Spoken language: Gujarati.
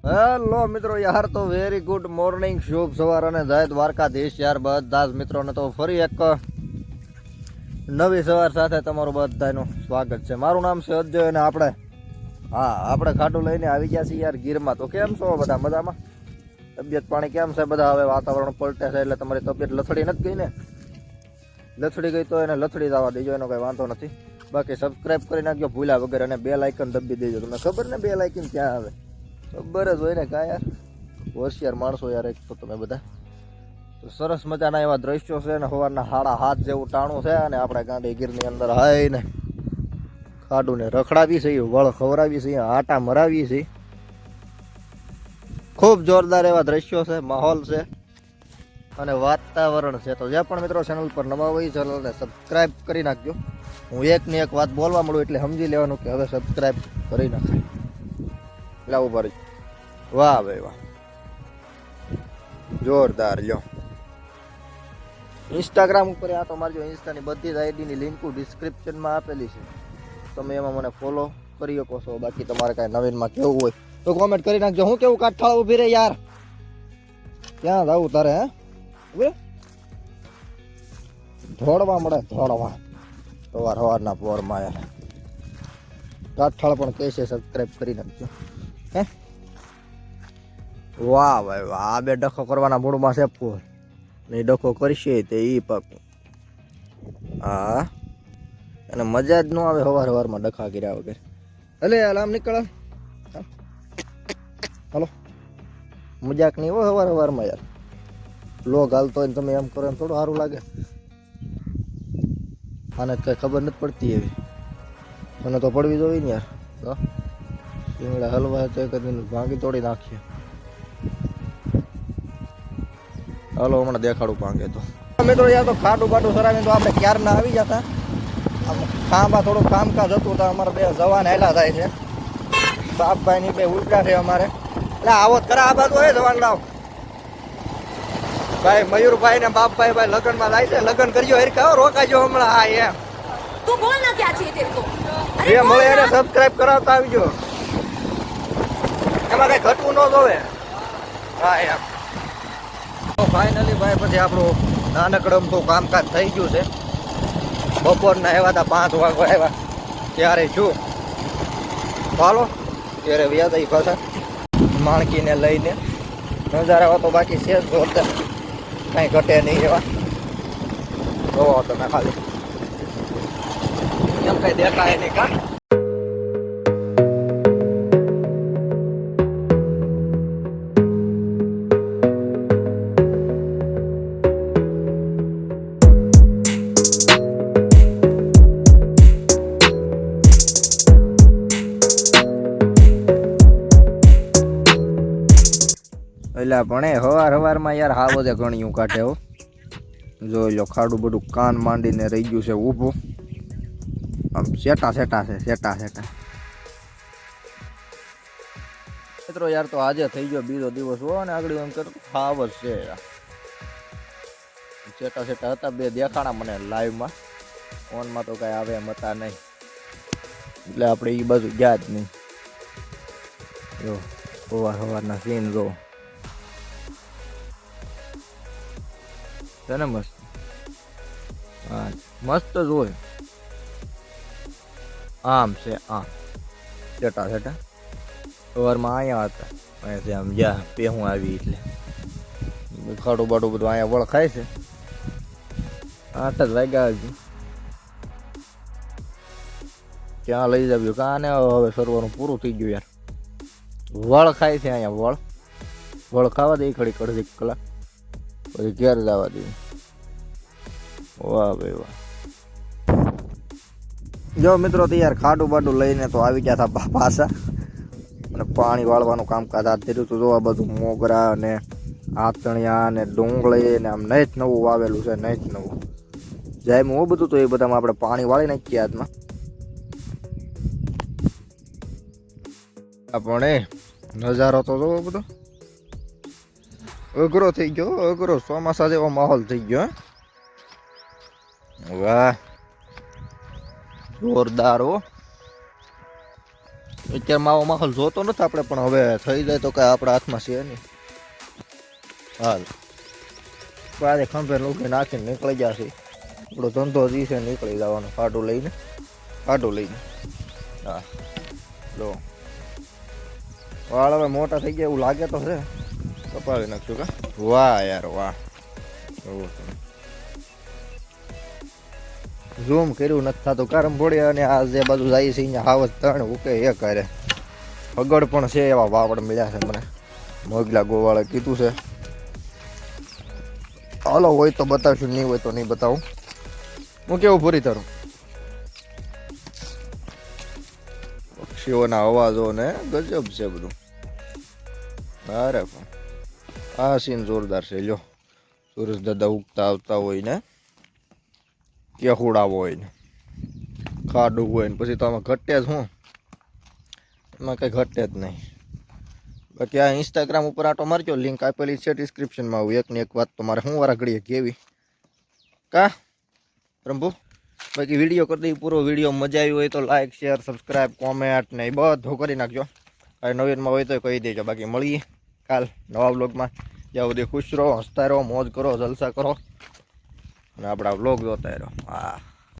હેલો મિત્રો યાર, તો વેરી ગુડ મોર્નિંગ, શુભ સવાર અને જય દ્વારકાધીશ યાર. બધા જ મિત્રોને તો ફરી એક નવી સવાર સાથે તમારું બધાનું સ્વાગત છે. મારું નામ છે અજય અને આપણે ખાટું લઈને આવી ગયા છીએ યાર ગીરમાં. તો કેમ છો બધા? મજામાં? તબિયત પાણી કેમ છે બધા? હવે વાતાવરણ પલટે છે એટલે તમારી તબિયત લથડી નથી ગઈ ને? લથડી ગઈ તો એને લથડી જવા દેજો, એનો કંઈ વાંધો નથી. બાકી સબસ્ક્રાઈબ કરી નાખજો ભૂલ્યા વગર, અને બેલ આઇકન દબી દેજો. તમને ખબર ને બેલ આઇકન ક્યાં આવે? ખબર જ હોય ને કા યાર, હોશિયાર માણસો યાર એક તો તમે બધા. તો સરસ મજાના એવા દ્રશ્યો છે ને સવારના 7:30 જેવું ટાણું છે, અને આપણે ગાંડી ગીરની અંદર હાઈ ને ખાડું ને રખડાવી છે, વળ ખવડાવી છે, આટા મરાવી છે. ખૂબ જોરદાર એવા દ્રશ્યો છે, માહોલ છે અને વાતાવરણ છે. તો જે પણ મિત્રો ચેનલ પર નવા હોય ચેનલને સબસ્ક્રાઈબ કરી નાખજો. હું એકની એક વાત બોલવા મળું એટલે સમજી લેવાનું કે હવે સબસ્ક્રાઈબ કરી નાખાય. લાવું ભરી, વાહ ભાઈ વાહ, જોરદાર. લ્યો ઇન્સ્ટાગ્રામ ઉપર આ તો મારજો. ઇન્સ્ટાની બધી જ આઈડીની લિંક ડિસ્ક્રિપ્શનમાં આપેલી છે, તમે એમાં મને ફોલો કરી શકો છો. બાકી તમારે કાંઈ નવીનમાં કેવું હોય તો કોમેન્ટ કરી નાખજો. હું કેવું કાઠાળ ઊભી રહે યાર, ક્યાં જવું તારે? હે ધોળવા મળે, ધોળવા સવારના પોરમાં યાર. કાઠાળ પણ કહે છે સબસ્ક્રાઈબ કરી નાખજો. હે વાહ ભાઈ વાહ, આ બે ડખો કરવાના મૂડમાં છે ફૂલ ને ડખો કરશે તે ઈ પાક. હા, અને મજા જ ન આવે સવારમાં ડખા કર્યા વગર. હલે હાલ આમ નીકળ, હાલો. મજાક નહીં હો સવારમાં યાર. લોગ હાલતો હોય ને તમે એમ કરો એમ થોડું સારું લાગે? આને કઈ ખબર નથી પડતી એવી, મને તો પડવી જોઈએ ને યાર. તો શિંગડા હલવા તો કદી ભાંગી તોડી નાખીએ. હાલો હમણાં દેખાડું ભાંગે તો. મિત્રો યાર, તો ખાડું બાટું સરાવીને તો આપણે ક્યારના આવી જતા. ખાંભા થોડું કામકાજ હતું તો અમારે બે જવાન હેલા થાય છે. બાપભાઈ ની બે ઉલટા છે અમારે. એટલે આવો ખરા આ બાજુ હોય જવાન લાવ. ભાઈ મયુરભાઈ ને બાપભાઈ ભાઈ લગ્નમાં જાય છે. લગ્ન કર્યો હરખા રોકાજો હમણાં. હા એમ તું બોલ ના ક્યાં છે તેરે કો. એ મળે એને સબસ્ક્રાઇબ કરાવતા આવજો. એમાં કઈ ઘટવું ન જોવે. હા એમ. તો ફાઇનલી ભાઈ પછી આપણું નાનકડમ તો કામકાજ થઈ ગયું છે. બપોરના આવ્યા હતા 5 વાગવા આવ્યા ત્યારે છું. ચાલો ત્યારે વ્યાજ પાછા માણકીને લઈને. નજારા તો બાકી છે જ જોરદાર, કાંઈ ઘટે નહીં એવા. જોવો તમે ખાલી, એમ કઈ દેખાય નહીં કા. એટલે પણ હવારમાં યાર હા બધે ગણ્યું કાઢે હો. જોઈ લો ખાડું બધું કાન માંડીને રહી ગયું છે ઊભું. આમ સેટા છે સેટા. મિત્રો યાર, તો આજે થઈ ગયો બીજો દિવસ હો, અને આગળ એમ કરતો ખાવ જ છે. સેટા હતા બે દેખાણા મને લાઈવમાં. ફોનમાં તો કાંઈ આવે એમ હતા નહીં, એટલે આપણે એ બાજુ ગયા જ નહીં. જો સવારના સીન જો છે ને, મસ્ત. હા મસ્ત જ હોય. આમ છે આમ સેટા સવારમાં અહીંયા હતા. અહીંયાથી આમ જ્યાં પેહું આવી એટલે ખાડું બાડું બધું અહીંયા વળખાય છે. 8 જ વાગ્યા હજુ. ક્યાં લઈ જાવ્યું કાને? હવે સર્વરનું પૂરું થઈ ગયું યાર. વળ ખાય છે અહીંયા. વળ ખાવા દે ખડી અડધી કલાક પછી ઘેર જવા દઈએ. વાહ ભાઈ વાહ. જો મિત્રો તો યાર ખાડું બાડું લઈને તો આવી ગયા હતા પાછા, અને પાણી વાળવાનું કામકાજ હાથ ધર્યું હતું. જો આ બધું મોગરા ને આતણિયા ને ડુંગળી ને આમ નહીં જ નવું વાવેલું છે, નહીં જ નવું જાય હું બધું. તો એ બધામાં આપણે પાણી વાળી નાખીએ હાથમાં. પણ નજારો તો જોવો બધો અઘરો થઈ ગયો, અઘરો ચોમાસા જેવો માહોલ થઈ ગયો. વાહ જોરદાર હો. અત્યારે માવો માહોલ જોતો નથી આપણે, પણ હવે થઈ જાય તો કાંઈ આપણા હાથમાં છે નહીં. હાલ બારે ખંભે લૂકી નાખીને નીકળી જશે. આપણો ધંધો જે છે નીકળી જવાનો, કાઢું લઈને. હા લો વાળ હવે મોટા થઈ ગયા એવું લાગે તો છે. કપાવી નાખશું કા. વાહ યાર વાહ. ઝૂમ કર્યું નથી થતું કારમભોળિયા, અને આ જે બાજુ જાય છે અહીંયા હાવજ ત્રણ ઉકે એ કરે. અગડ પણ છે એવા વાવડ મળ્યા છે મને, મોગલા ગોવાળે કીધું છે. હાલો હોય તો બતાવશું, નહીં હોય તો નહીં બતાવું. હું કેવું પૂરી તારું? પક્ષીઓના અવાજો ને ગજબ છે બધું. અરે પણ આ સીન જોરદાર છે. લ્યો સુરેશ દાદા ઉગતા આવતા હોય ને, કેહુડાવો હોય ને, ખાડું હોય ને, પછી તો આમાં ઘટે જ હું, એમાં કંઈ ઘટે જ નહીં. બાકી આ ઇન્સ્ટાગ્રામ ઉપર આટો મારજો, લિંક આપેલી છે ડિસ્ક્રિપ્શનમાં. આવું એકની એક વાત તો મારે હું વારા ઘડીએ કેવી કા પ્રભુ. બાકી વિડીયો કરી દઈ પૂરો. વિડીયો મજા આવી હોય તો લાઇક શેર સબસ્ક્રાઈબ કોમેન્ટ ને એ બધું કરી નાખજો. કાંઈ નવીનમાં હોય તો કહી દેજો. બાકી મળીએ કાલ નવા બ્લોગમાં. જ્યાં સુધી ખુશ રહો, હસતા રહો, મોજ કરો, જલસા કરો અને આપણા બ્લોગ જોતા રહો. હા.